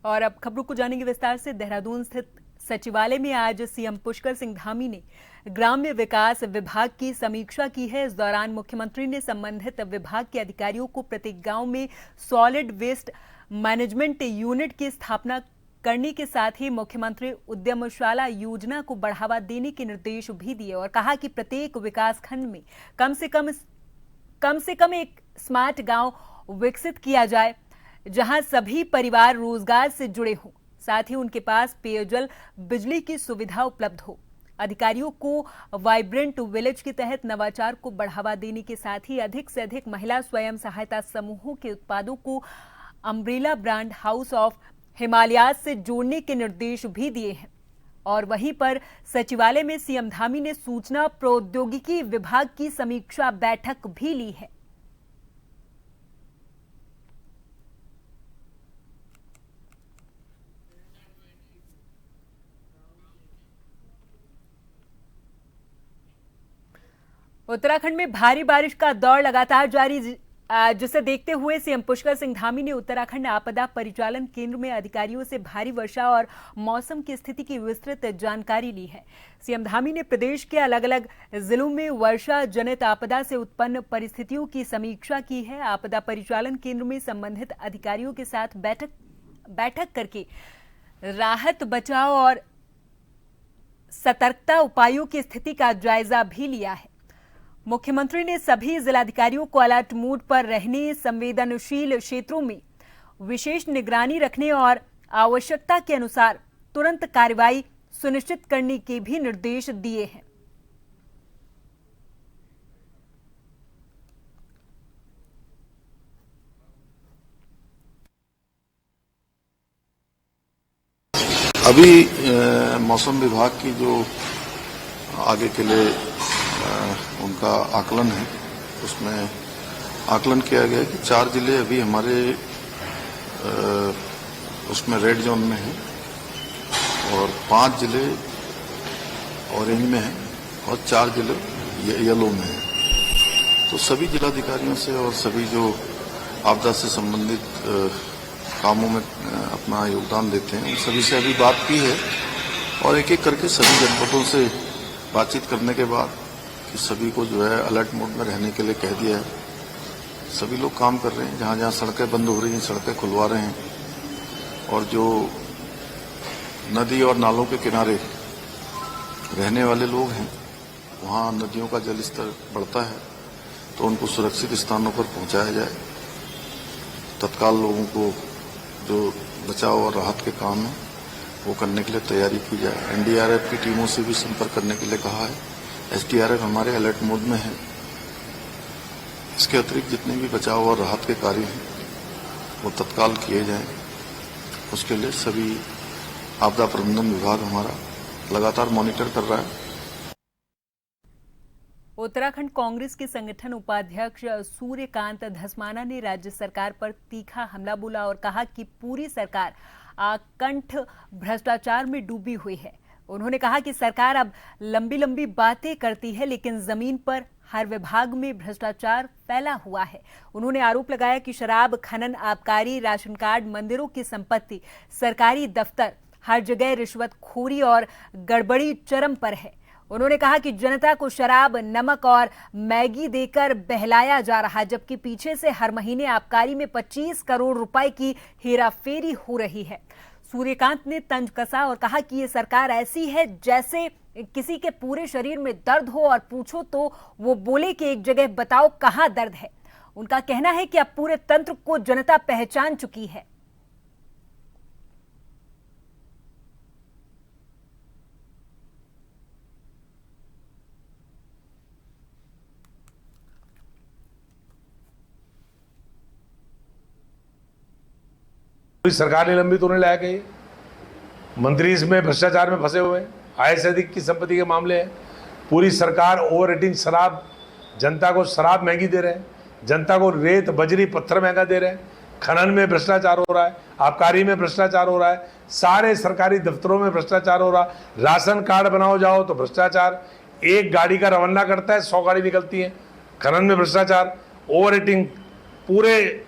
और अब खबरों को जानेंगे विस्तार से। देहरादून स्थित सचिवालय में आज सीएम पुष्कर सिंह धामी ने ग्राम्य विकास विभाग की समीक्षा की है। इस दौरान मुख्यमंत्री ने संबंधित विभाग के अधिकारियों को प्रत्येक गांव में सॉलिड वेस्ट मैनेजमेंट यूनिट की स्थापना करने के साथ ही मुख्यमंत्री उद्यमशाला योजना को बढ़ावा देने के निर्देश भी दिए और कहा कि प्रत्येक विकास खंड में कम से कम एक स्मार्ट गांव विकसित किया जाए, जहां सभी परिवार रोजगार से जुड़े हों, साथ ही उनके पास पेयजल बिजली की सुविधा उपलब्ध हो। अधिकारियों को वाइब्रेंट विलेज के तहत नवाचार को बढ़ावा देने के साथ ही अधिक से अधिक महिला स्वयं सहायता समूहों के उत्पादों को umbrella brand house of Himalayas से जोड़ने के निर्देश भी दिए हैं। और वहीं पर सचिवालय में सीएम धामी ने सूचना प्रौद्योगिकी विभाग की समीक्षा बैठक भी ली है। उत्तराखंड में भारी बारिश का दौर लगातार जारी, जिसे देखते हुए सीएम पुष्कर सिंह धामी ने उत्तराखंड आपदा परिचालन केंद्र में अधिकारियों से भारी वर्षा और मौसम की स्थिति की विस्तृत जानकारी ली है। सीएम धामी ने प्रदेश के अलग अलग जिलों में वर्षा जनित आपदा से उत्पन्न परिस्थितियों की समीक्षा की है। आपदा परिचालन केंद्र में संबंधित अधिकारियों के साथ बैठक करके राहत बचाव और सतर्कता उपायों की स्थिति का जायजा भी लिया है। मुख्यमंत्री ने सभी जिलाधिकारियों को अलर्ट मोड पर रहने, संवेदनशील क्षेत्रों में विशेष निगरानी रखने और आवश्यकता के अनुसार तुरंत कार्रवाई सुनिश्चित करने के भी निर्देश दिए हैं। अभी मौसम विभाग की जो आगे के लिए उनका आकलन है, उसमें आकलन किया गया कि 4 जिले अभी हमारे उसमें रेड जोन में हैं और 5 जिले ऑरेंज में हैं और 4 जिले येलो में हैं। तो सभी जिलाधिकारियों से और सभी जो आपदा से संबंधित कामों में अपना योगदान देते हैं, उन सभी से अभी बात की है और एक एक करके सभी जनपदों से बातचीत करने के बाद कि सभी को जो है अलर्ट मोड में रहने के लिए कह दिया है। सभी लोग काम कर रहे हैं, जहां जहां सड़कें बंद हो रही हैं सड़कें खुलवा रहे हैं और जो नदी और नालों के किनारे रहने वाले लोग हैं वहां नदियों का जल स्तर बढ़ता है तो उनको सुरक्षित स्थानों पर पहुंचाया जाए। तत्काल लोगों को जो बचाव और राहत के काम है वो करने के लिए तैयारी की जाए। एनडीआरएफ की टीमों से भी संपर्क करने के लिए कहा है। एसडीआरएफ हमारे अलर्ट मोड में है। इसके अतिरिक्त जितने भी बचाव और राहत के कार्य हैं वो तत्काल किए जाएं। उसके लिए सभी आपदा प्रबंधन विभाग हमारा लगातार मॉनिटर कर रहा है। उत्तराखंड कांग्रेस के संगठन उपाध्यक्ष सूर्यकांत धस्माना ने राज्य सरकार पर तीखा हमला बोला और कहा कि पूरी सरकार आकंठ भ्रष्टाचार में डूबी हुई है। उन्होंने कहा कि सरकार अब लंबी बातें करती है, लेकिन जमीन पर हर विभाग में भ्रष्टाचार फैला हुआ है। उन्होंने आरोप लगाया कि शराब, खनन, आबकारी, राशन कार्ड, मंदिरों की संपत्ति, सरकारी दफ्तर, हर जगह रिश्वतखोरी और गड़बड़ी चरम पर है। उन्होंने कहा कि जनता को शराब, नमक और मैगी देकर बहलाया जा रहा, जबकि पीछे से हर महीने आबकारी में 25 करोड़ रुपए की हेराफेरी हो रही है। सूर्यकांत ने तंज कसा और कहा कि ये सरकार ऐसी है जैसे किसी के पूरे शरीर में दर्द हो और पूछो तो वो बोले कि एक जगह बताओ कहां दर्द है। उनका कहना है कि अब पूरे तंत्र को जनता पहचान चुकी है। सरकार ने लंबित होने लायक है। मंत्री इसमें भ्रष्टाचार में फंसे हुए हैं, आय से अधिक की संपत्ति के मामले हैं। पूरी सरकार ओवर रेटिंग शराब, जनता को शराब महंगी दे रहे हैं, जनता को रेत, बजरी, पत्थर महंगा दे रहे हैं। खनन में भ्रष्टाचार हो रहा है, आबकारी में भ्रष्टाचार हो रहा है, सारे सरकारी दफ्तरों में भ्रष्टाचार हो रहा है। राशन कार्ड बनाओ जाओ तो भ्रष्टाचार, एक गाड़ी का रवाना करता है 100 गाड़ी निकलती है। खनन में भ्रष्टाचार, ओवर रेटिंग, पूरे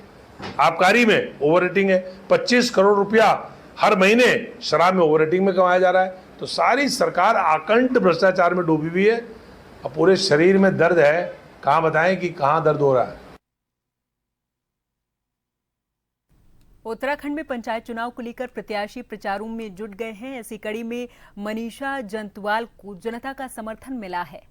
आबकारी में ओवर रेटिंग है। 25 करोड़ रुपया हर महीने शराब में ओवर रेटिंग में कमाया जा रहा है। तो सारी सरकार आकंठ भ्रष्टाचार में डूबी हुई है और पूरे शरीर में दर्द है। कहाँ बताएं कि कहाँ दर्द हो रहा है। उत्तराखंड में पंचायत चुनाव को लेकर प्रत्याशी प्रचारों में जुट गए हैं। ऐसी कड़ी में मनीषा जंतवाल को जनता का समर्थन मिला है।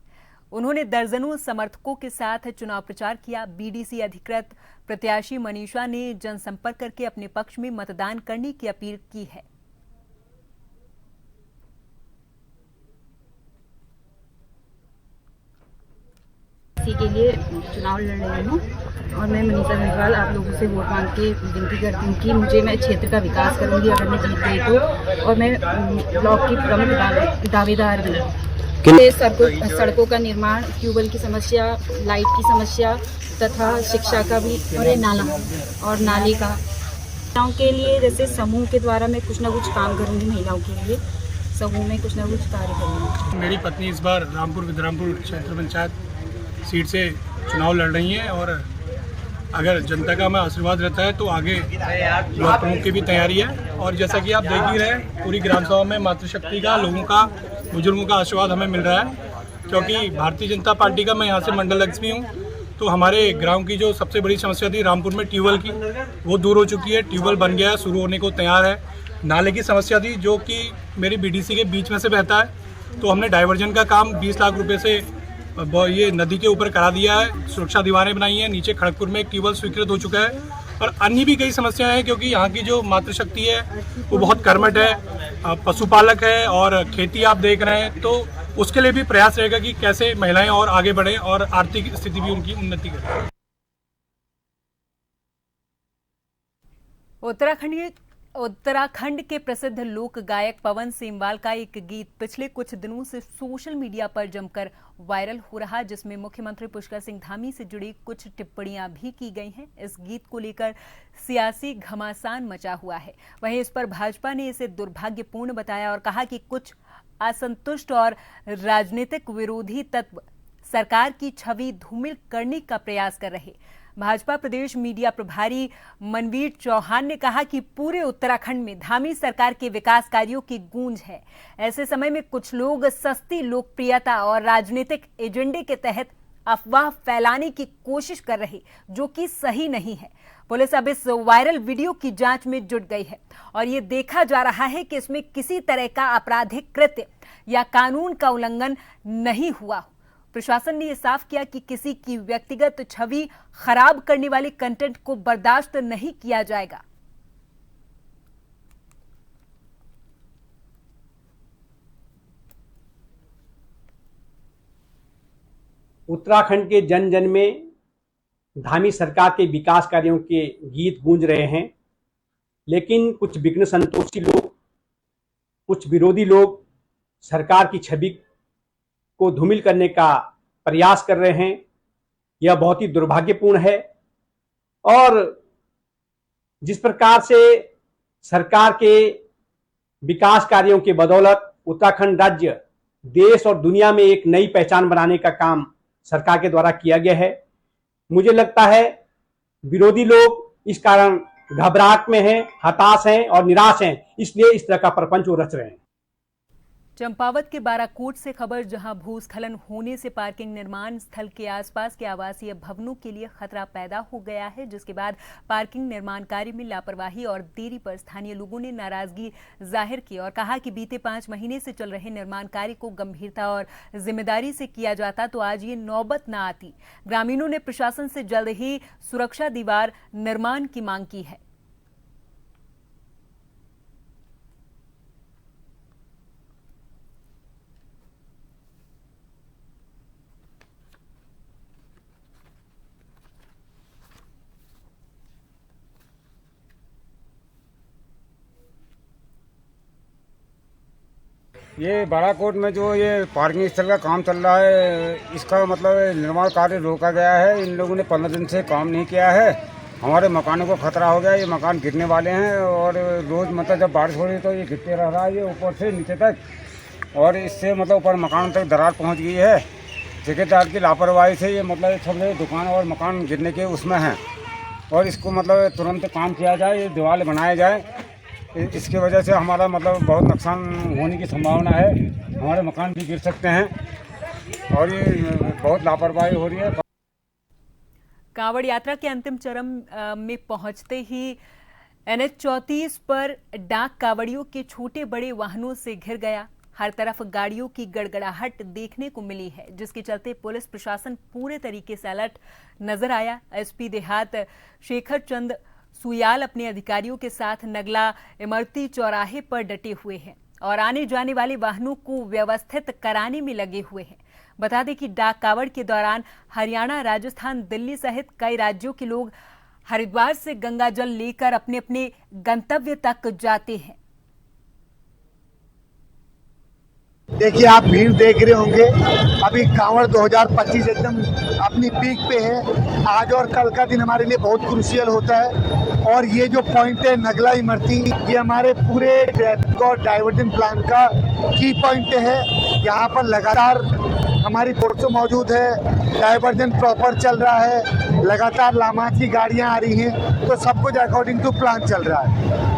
उन्होंने दर्जनों समर्थकों के साथ चुनाव प्रचार किया। बीडीसी अधिकृत प्रत्याशी मनीषा ने जनसंपर्क करके अपने पक्ष में मतदान करने की अपील की है। इसी के लिए चुनाव लड़ रही हूँ और मैं मनीषा जंतवाल आप लोगों से वोट मांग के विनती करती हूँ कि मैं क्षेत्र का विकास करूँगी अगर मैं जीत गई तो। और मैं ब्लॉक की प्रमुख दावेदार भी हूँ। सड़कों का निर्माण, ट्यूबवेल की समस्या, लाइट की समस्या तथा शिक्षा का भी और नाला और नाले का महिलाओं के लिए जैसे समूह के द्वारा मैं कुछ ना कुछ काम करूँगी। महिलाओं के लिए समूह में कुछ ना कुछ कार्य करूँगी। मेरी पत्नी इस बार रामपुर विद्रामपुर क्षेत्र पंचायत सीट से चुनाव लड़ रही हैं और अगर जनता का हमें आशीर्वाद रहता है तो आगे ब्लॉक प्रमुख की भी तैयारी है। और जैसा कि आप देख ही रहे हैं पूरी ग्राम सभा में मातृशक्ति का, लोगों का, बुजुर्गों का आशीर्वाद हमें मिल रहा है क्योंकि भारतीय जनता पार्टी का मैं यहाँ से मंडल अध्यक्ष भी हूँ। तो हमारे ग्राम की जो सबसे बड़ी समस्या थी रामपुर में ट्यूबवेल की, वो दूर हो चुकी है। ट्यूबवेल बन गया है, शुरू होने को तैयार है। नाले की समस्या थी जो कि मेरी बीडीसी के बीच में से बहता है, तो हमने डाइवर्जन का काम 20 लाख रुपए से ये नदी के ऊपर करा दिया है। सुरक्षा दीवारें बनाई हैं। नीचे खड़गपुर में एक ट्यूबवेल स्वीकृत हो चुका है और अन्य भी कई समस्याएं हैं क्योंकि यहाँ की जो मातृशक्ति है वो बहुत कर्मठ है, पशुपालक है और खेती आप देख रहे हैं। तो उसके लिए भी प्रयास रहेगा कि कैसे महिलाएं और आगे बढ़ें और आर्थिक स्थिति भी उनकी उन्नति करें। उत्तराखंड के प्रसिद्ध लोक गायक पवन सेमवाल का एक गीत पिछले कुछ दिनों से सोशल मीडिया पर जमकर वायरल हो रहा, जिसमें मुख्यमंत्री पुष्कर सिंह धामी से जुड़ी कुछ टिप्पणियां भी की गई हैं। इस गीत को लेकर सियासी घमासान मचा हुआ है। वहीं इस पर भाजपा ने इसे दुर्भाग्यपूर्ण बताया और कहा कि कुछ असंतुष्ट और राजनीतिक विरोधी तत्व सरकार की छवि धूमिल करने का प्रयास कर रहे। भाजपा प्रदेश मीडिया प्रभारी मनवीर चौहान ने कहा कि पूरे उत्तराखंड में धामी सरकार के विकास कार्यों की गूंज है। ऐसे समय में कुछ लोग सस्ती लोकप्रियता और राजनीतिक एजेंडे के तहत अफवाह फैलाने की कोशिश कर रहे, जो कि सही नहीं है। पुलिस अब इस वायरल वीडियो की जांच में जुट गई है और ये देखा जा रहा है कि इसमें किसी तरह का आपराधिक कृत्य या कानून का उल्लंघन नहीं हुआ। प्रशासन ने यह साफ किया कि किसी की व्यक्तिगत छवि खराब करने वाले कंटेंट को बर्दाश्त नहीं किया जाएगा। उत्तराखंड के जन जन में धामी सरकार के विकास कार्यों के गीत गूंज रहे हैं, लेकिन कुछ विघ्न संतोषी लोग, कुछ विरोधी लोग सरकार की छवि को धूमिल करने का प्रयास कर रहे हैं। यह बहुत ही दुर्भाग्यपूर्ण है और जिस प्रकार से सरकार के विकास कार्यों के बदौलत उत्तराखंड राज्य देश और दुनिया में एक नई पहचान बनाने का काम सरकार के द्वारा किया गया है, मुझे लगता है विरोधी लोग इस कारण घबराहट में हैं, हताश हैं और निराश हैं, इसलिए इस तरह का प्रपंच वो रच रहे हैं। चंपावत के बाराकोट से खबर, जहां भूस्खलन होने से पार्किंग निर्माण स्थल के आसपास के आवासीय भवनों के लिए खतरा पैदा हो गया है, जिसके बाद पार्किंग निर्माण कार्य में लापरवाही और देरी पर स्थानीय लोगों ने नाराजगी जाहिर की और कहा कि बीते 5 महीने से चल रहे निर्माण कार्य को गंभीरता और जिम्मेदारी से किया जाता तो आज ये नौबत न आती। ग्रामीणों ने प्रशासन से जल्द ही सुरक्षा दीवार निर्माण की मांग की है। ये बाराकोट में जो ये पार्किंग स्थल का काम चल रहा है, इसका मतलब निर्माण कार्य रोका गया है। इन लोगों ने 15 दिन से काम नहीं किया है। हमारे मकानों को खतरा हो गया, ये मकान गिरने वाले हैं और रोज़ मतलब जब बारिश हो रही है तो ये गिरते रह रहा है, ये ऊपर से नीचे तक, और इससे मतलब ऊपर मकान तक दरार पहुँच गई है। ठेकेदार की लापरवाही से ये मतलब सब दुकान और मकान गिरने के उसमें हैं और इसको मतलब तुरंत काम किया जाए, ये दीवार बनाया जाए इसकी वजह से हमारा मतलब बहुत नुकसान होने की संभावना है। हमारे मकान भी गिर सकते हैं और ये बहुत लापरवाही हो रही है। कांवड़ यात्रा के अंतिम चरण में पहुंचते ही NH 34 पर डाक कांवड़ियों के छोटे बड़े वाहनों से घिर गया। हर तरफ गाड़ियों की गड़गड़ाहट देखने को मिली है, जिसके चलते पुलिस प्रशासन पूरे तरीके से अलर्ट नजर आया। SP देहात शेखर चंद सुयाल अपने अधिकारियों के साथ नगला इमरती चौराहे पर डटे हुए हैं और आने जाने वाले वाहनों को व्यवस्थित कराने में लगे हुए हैं। बता दें कि डाक कावड़ के दौरान हरियाणा, राजस्थान, दिल्ली सहित कई राज्यों के लोग हरिद्वार से गंगा जल लेकर अपने अपने गंतव्य तक जाते हैं। देखिए, आप भीड़ देख रहे होंगे। अभी कांवड़ 2025 एकदम अपनी पीक पे है। आज और कल का दिन हमारे लिए बहुत क्रूशियल होता है और ये जो पॉइंट है नगला इमरती, ये हमारे पूरे ट्रैफिक और डाइवर्जन प्लान का की पॉइंट है। यहाँ पर लगातार हमारी फोर्स मौजूद है, डाइवर्जन प्रॉपर चल रहा है, लगातार लामाज की गाड़ियाँ आ रही हैं, तो सब कुछ अकॉर्डिंग टू प्लान चल रहा है।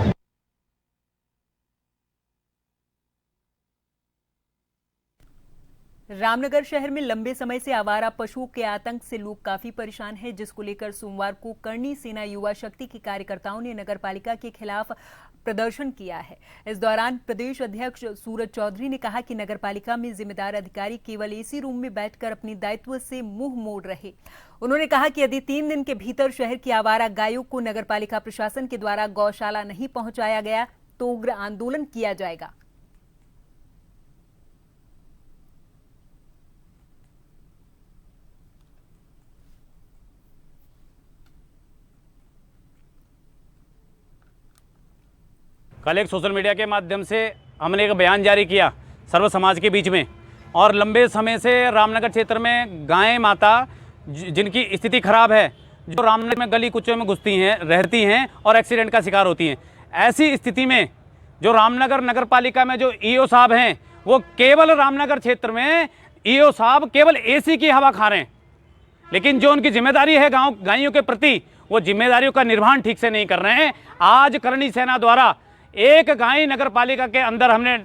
रामनगर शहर में लंबे समय से आवारा पशुओं के आतंक से लोग काफी परेशान हैं, जिसको लेकर सोमवार को करणी सेना युवा शक्ति के कार्यकर्ताओं ने नगर पालिका के खिलाफ प्रदर्शन किया है। इस दौरान प्रदेश अध्यक्ष सूरज चौधरी ने कहा कि नगर पालिका में जिम्मेदार अधिकारी केवल एसी रूम में बैठकर अपने दायित्व से मुंह मोड़ रहे। उन्होंने कहा कि यदि 3 दिन के भीतर शहर की आवारा गायों को नगर पालिका प्रशासन के द्वारा गौशाला नहीं पहुंचाया गया तो उग्र आंदोलन किया जाएगा। कल एक सोशल मीडिया के माध्यम से हमने एक बयान जारी किया सर्व समाज के बीच में, और लंबे समय से रामनगर क्षेत्र में गायें माता जिनकी स्थिति खराब है, जो रामनगर में गली कुचों में घुसती हैं, रहती हैं और एक्सीडेंट का शिकार होती हैं। ऐसी स्थिति में जो रामनगर नगर पालिका में जो ईओ साहब हैं, वो केवल रामनगर क्षेत्र में ईओ साहब केवल एसी की हवा खा रहे हैं, लेकिन जो उनकी जिम्मेदारी है गायों के प्रति, वो जिम्मेदारियों का निर्वहन ठीक से नहीं कर रहे हैं। आज करणी सेना द्वारा एक गाय नगर पालिका के अंदर हमने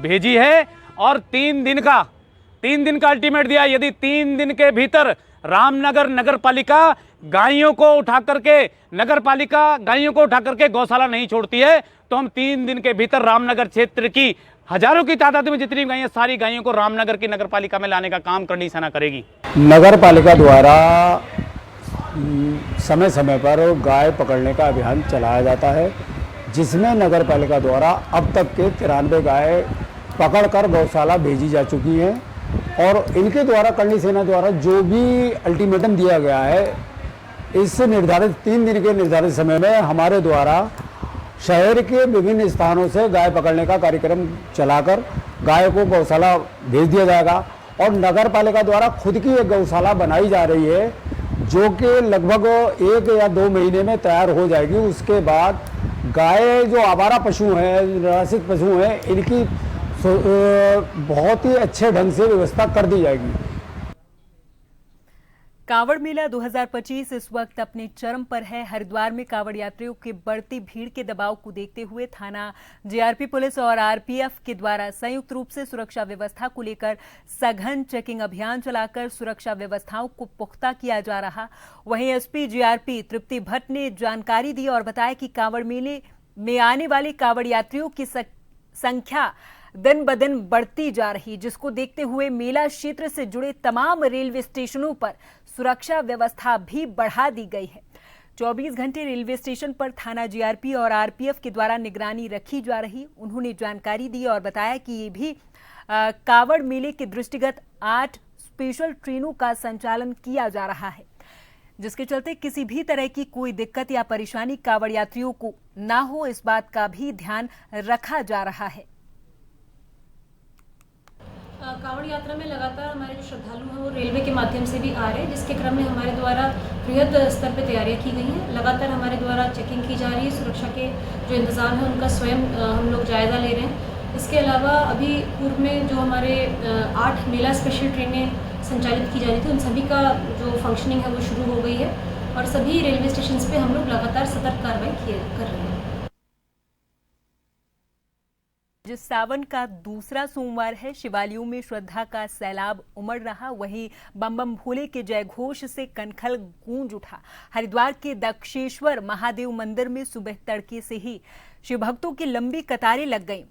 भेजी है और 3 दिन का अल्टीमेट दिया। यदि 3 दिन के भीतर रामनगर नगर पालिका गायों को उठा करके गौशाला नहीं छोड़ती है तो हम 3 दिन के भीतर रामनगर क्षेत्र की हजारों की तादाद में जितनी गायें, सारी गायों को रामनगर की नगर पालिका में लाने का काम करणी सेना करेगी। नगर पालिका द्वारा समय समय पर गाय पकड़ने का अभियान चलाया जाता है, जिसमें नगर पालिका द्वारा अब तक के 93 गाय पकड़कर गौशाला भेजी जा चुकी हैं और इनके द्वारा करणी सेना द्वारा जो भी अल्टीमेटम दिया गया है, इस निर्धारित 3 दिन के निर्धारित समय में हमारे द्वारा शहर के विभिन्न स्थानों से गाय पकड़ने का कार्यक्रम चलाकर गाय को गौशाला भेज दिया जाएगा। और नगर पालिका द्वारा खुद की एक गौशाला बनाई जा रही है, जो कि लगभग 1 या 2 महीने में तैयार हो जाएगी। उसके बाद गाय जो आवारा पशु हैं, निराश्रित पशु हैं, इनकी बहुत ही अच्छे ढंग से व्यवस्था कर दी जाएगी। कांवड़ मेला 2025 इस वक्त अपने चरम पर है। हरिद्वार में कांवड़ यात्रियों की बढ़ती भीड़ के दबाव को देखते हुए थाना जीआरपी पुलिस और आरपीएफ के द्वारा संयुक्त रूप से सुरक्षा व्यवस्था को लेकर सघन चेकिंग अभियान चलाकर सुरक्षा व्यवस्थाओं को पुख्ता किया जा रहा। वहीं एसपी जीआरपी तृप्ति भट्ट ने जानकारी दी और बताया कि कांवड़ मेले में आने वाले कांवड़ यात्रियों की संख्या दिन ब दिन बढ़ती जा रही, जिसको देखते हुए मेला क्षेत्र से जुड़े तमाम रेलवे स्टेशनों पर सुरक्षा व्यवस्था भी बढ़ा दी गई है। 24 घंटे रेलवे स्टेशन पर थाना जीआरपी और आरपीएफ के द्वारा निगरानी रखी जा रही। उन्होंने जानकारी दी और बताया कि ये भी कांवड़ मेले के दृष्टिगत 8 स्पेशल ट्रेनों का संचालन किया जा रहा है, जिसके चलते किसी भी तरह की कोई दिक्कत या परेशानी कांवड़ यात्रियों को ना हो, इस बात का भी ध्यान रखा जा रहा है। कांवड़ यात्रा में लगातार हमारे जो श्रद्धालु हैं वो रेलवे के माध्यम से भी आ रहे हैं, जिसके क्रम में हमारे द्वारा बृहद स्तर पर तैयारियां की गई हैं। लगातार हमारे द्वारा चेकिंग की जा रही है, सुरक्षा के जो इंतजाम है उनका स्वयं हम लोग जायजा ले रहे हैं। इसके अलावा अभी पूर्व में जो हमारे 8 मेला स्पेशल ट्रेनें संचालित की जा रही थी, उन सभी का जो फंक्शनिंग है वो शुरू हो गई है और सभी रेलवे स्टेशन पे हम लोग लगातार सतर्क कार्रवाई कर रहे हैं। जिस सावन का दूसरा सोमवार है, शिवालयों में श्रद्धा का सैलाब उमड़ रहा। वहीं बम बम भोले के जयघोष से कनखल गूंज उठा। हरिद्वार के दक्षेश्वर महादेव मंदिर में सुबह तड़के से ही शिव भक्तों की लंबी कतारें लग गईं।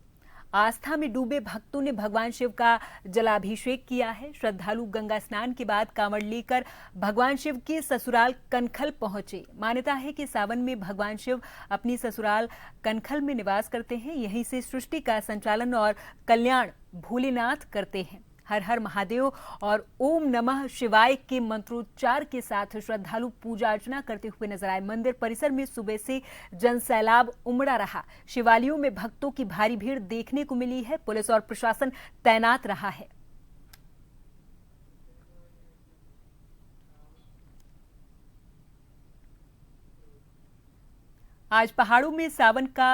आस्था में डूबे भक्तों ने भगवान शिव का जलाभिषेक किया है। श्रद्धालु गंगा स्नान के बाद कांवड़ लेकर भगवान शिव के ससुराल कनखल पहुंचे। मान्यता है कि सावन में भगवान शिव अपनी ससुराल कनखल में निवास करते हैं। यहीं से सृष्टि का संचालन और कल्याण भोलेनाथ करते हैं। हर हर महादेव और ओम नमः शिवाय के मंत्रोच्चार के साथ श्रद्धालु पूजा अर्चना करते हुए नजर आए। मंदिर परिसर में सुबह से जनसैलाब उमड़ा रहा। शिवालयों में भक्तों की भारी भीड़ देखने को मिली है। पुलिस और प्रशासन तैनात रहा है। आज पहाड़ों में सावन का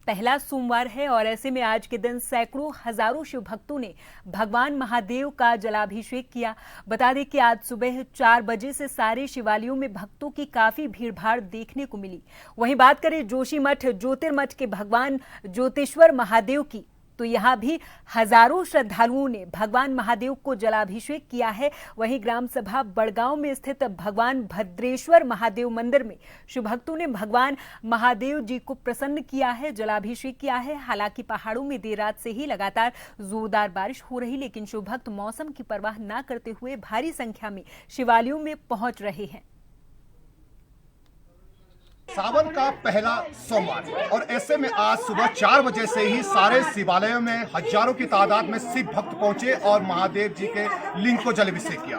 पहला सोमवार है और ऐसे में आज के दिन सैकड़ों हजारों शिव भक्तों ने भगवान महादेव का जलाभिषेक किया। बता दें कि आज सुबह 4 बजे से सारे शिवालयों में भक्तों की काफी भीड़भाड़ देखने को मिली। वहीं बात करें जोशीमठ ज्योतिर्मठ के भगवान ज्योतिश्वर महादेव की, तो यहाँ भी हजारों श्रद्धालुओं ने भगवान महादेव को जलाभिषेक किया है। वहीं ग्राम सभा बड़गांव में स्थित भगवान भद्रेश्वर महादेव मंदिर में शिव भक्तों ने भगवान महादेव जी को प्रसन्न किया है, जलाभिषेक किया है। हालांकि पहाड़ों में देर रात से ही लगातार जोरदार बारिश हो रही, लेकिन शिव भक्त मौसम की परवाह न करते हुए भारी संख्या में शिवालयों में पहुंच रहे हैं। सावन का पहला सोमवार और ऐसे में आज सुबह 4 बजे से ही सारे शिवालयों में हजारों की तादाद में शिव भक्त पहुंचे और महादेव जी के लिंग को जलाभिषेक किया।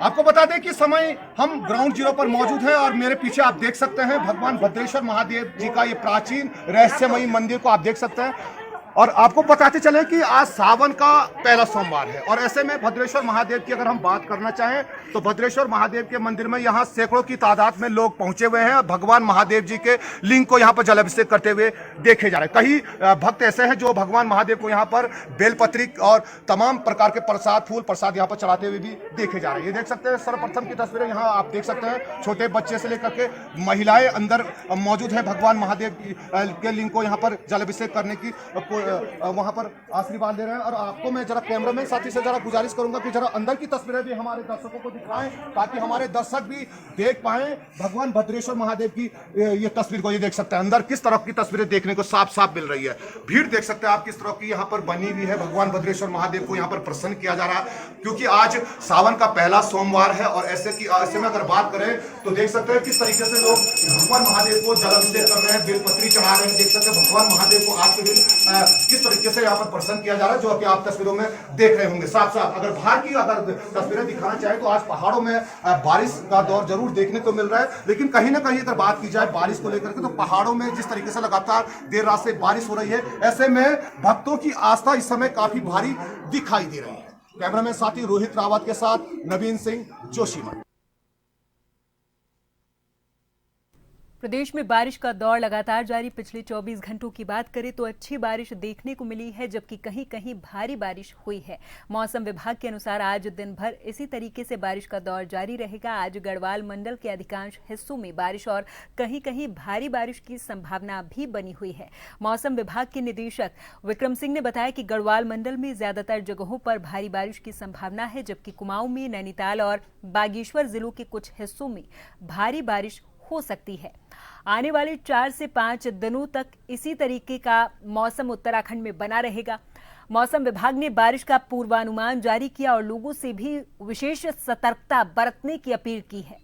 आपको बता दें कि समय हम ग्राउंड जीरो पर मौजूद हैं और मेरे पीछे आप देख सकते हैं भगवान भद्रेश्वर महादेव जी का ये प्राचीन रहस्यमयी मंदिर को आप देख सकते हैं। और आपको बताते चले कि आज सावन का पहला सोमवार है और ऐसे में भद्रेश्वर महादेव की अगर हम बात करना चाहें तो भद्रेश्वर महादेव के मंदिर में यहाँ सैकड़ों की तादाद में लोग पहुंचे हुए हैं। भगवान महादेव जी के लिंग को यहाँ पर जलाभिषेक करते हुए देखे जा रहे हैं। कई भक्त ऐसे हैं जो भगवान महादेव को यहाँ पर बेलपत्री और तमाम प्रकार के प्रसाद फूल प्रसाद यहाँ पर चढ़ाते हुए भी देखे जा रहे हैं। ये देख सकते हैं सर्वप्रथम की तस्वीरें यहाँ आप देख सकते हैं। छोटे बच्चे से लेकर के महिलाएं अंदर मौजूद है भगवान महादेव के लिंग को यहाँ पर जलाभिषेक करने की वहां पर आशीर्वाद दे रहे हैं। और आपको मैं जरा कैमरामैन साथी से जरा गुजारिश करूंगा कि जरा अंदर की तस्वीरें भी हमारे दर्शकों को दिखाएं ताकि हमारे दर्शक भी देख पाएं भगवान भद्रेश्वर महादेव की ये तस्वीर को। ये देख सकते हैं अंदर किस तरह की तस्वीरें देखने को साफ साफ मिल रही है। भीड़ देख सकते हैं आप किस तरह की यहाँ पर बनी हुई है। भगवान भद्रेश्वर महादेव को यहाँ पर प्रसन्न किया जा रहा है क्योंकि आज सावन का पहला सोमवार है और ऐसे में अगर बात करें तो देख सकते हैं किस तरीके से लोग भगवान महादेव को जलाभिषेक कर रहे हैं, बेलपत्री चढ़ा रहे हैं। देख सकते हैं भगवान महादेव को आज के दिन किस तरीके से यहाँ पर प्रसन्न किया जा रहा है, जो कि आप तस्वीरों में देख रहे होंगे साफ साफ। अगर बाहर की अगर तस्वीरें दिखाना चाहे तो आज पहाड़ों में बारिश का दौर जरूर देखने को मिल रहा है, लेकिन कहीं ना कहीं अगर बात की जाए बारिश को लेकर के तो पहाड़ों में जिस तरीके से लगातार देर रात से बारिश हो रही है, ऐसे में भक्तों की आस्था इस समय काफी भारी दिखाई दे रही है। कैमरामैन साथी रोहित रावत के साथ नवीन सिंह, जोशीमठ। प्रदेश में बारिश का दौर लगातार जारी। पिछले 24 घंटों की बात करें तो अच्छी बारिश देखने को मिली है, जबकि कहीं कहीं भारी बारिश हुई है। मौसम विभाग के अनुसार आज दिन भर इसी तरीके से बारिश का दौर जारी रहेगा। आज गढ़वाल मंडल के अधिकांश हिस्सों में बारिश और कहीं कहीं भारी बारिश की संभावना भी बनी हुई है। मौसम विभाग के निदेशक विक्रम सिंह ने बताया कि गढ़वाल मंडल में ज्यादातर जगहों पर भारी बारिश की संभावना है, जबकि कुमाऊं में, नैनीताल और बागेश्वर जिलों के कुछ हिस्सों में भारी बारिश हो सकती है। आने वाले 4 से 5 दिनों तक इसी तरीके का मौसम उत्तराखंड में बना रहेगा। मौसम विभाग ने बारिश का पूर्वानुमान जारी किया और लोगों से भी विशेष सतर्कता बरतने की अपील की है।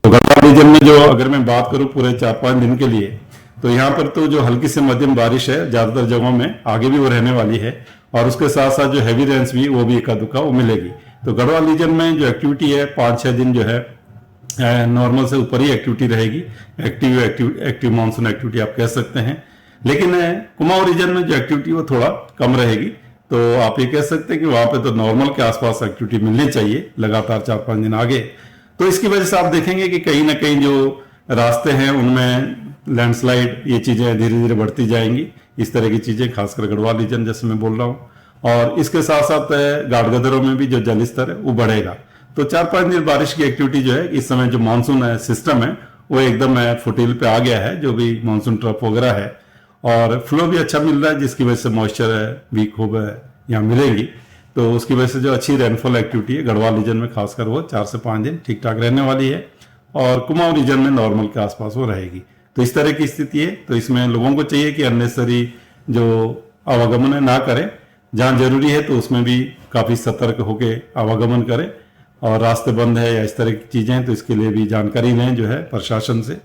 तो गढ़वाल रीजन में जो अगर मैं बात करूं पूरे 4-5 दिन के लिए, तो यहाँ पर तो जो हल्की से मध्यम बारिश है ज्यादातर जगहों में, आगे भी वो रहने वाली है और उसके साथ साथ जो हैवी रेन्स भी वो भी इक्का दुक्का वो मिलेगी। तो गढ़वाल रीजन में जो एक्टिविटी है 5-6 दिन जो है नॉर्मल से ऊपर ही एक्टिविटी रहेगी। एक्टिव मानसून एक्टिविटी आप कह सकते हैं। लेकिन कुमाऊं रीजन में जो एक्टिविटी वो थोड़ा कम रहेगी। तो आप ये कह सकते हैं कि वहां पे तो नॉर्मल के आसपास एक्टिविटी मिलनी चाहिए लगातार 4-5 दिन आगे। तो इसकी वजह से आप देखेंगे कि कहीं ना कहीं जो रास्ते हैं उनमें लैंडस्लाइड ये चीजें धीरे धीरे बढ़ती जाएंगी। इस तरह की चीजें खासकर गढ़वाल रीजन जैसे मैं बोल रहा हूँ। और इसके साथ साथ गाढ़ गदरों में भी जो जल स्तर है वो बढ़ेगा। तो 4-5 दिन बारिश की एक्टिविटी जो है, इस समय जो मानसून सिस्टम है वो एकदम फुटील पे आ गया है, जो भी मानसून ट्रफ वगैरह है, और फ्लो भी अच्छा मिल रहा है, जिसकी वजह से मॉइस्चर भी खूब यहाँ मिलेगी। तो उसकी वजह से जो अच्छी रेनफॉल एक्टिविटी है गढ़वाल रीजन में खासकर वो 4 से 5 दिन ठीक ठाक रहने वाली है, और कुमाऊं रीजन में नॉर्मल के आसपास वो रहेगी। तो इस तरह की स्थिति है। तो इसमें लोगों को चाहिए कि अननेसेसरी जो आवागमन है ना करें, जहां जरूरी है तो उसमें भी काफी सतर्क होकर आवागमन करें, और रास्ते बंद है या इस तरह की चीजें हैं तो इसके लिए भी जानकारी लें जो है प्रशासन से।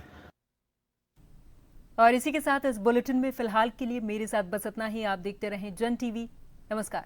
और इसी के साथ इस बुलेटिन में फिलहाल के लिए मेरे साथ बस इतना ही। आप देखते रहें जन टीवी। नमस्कार।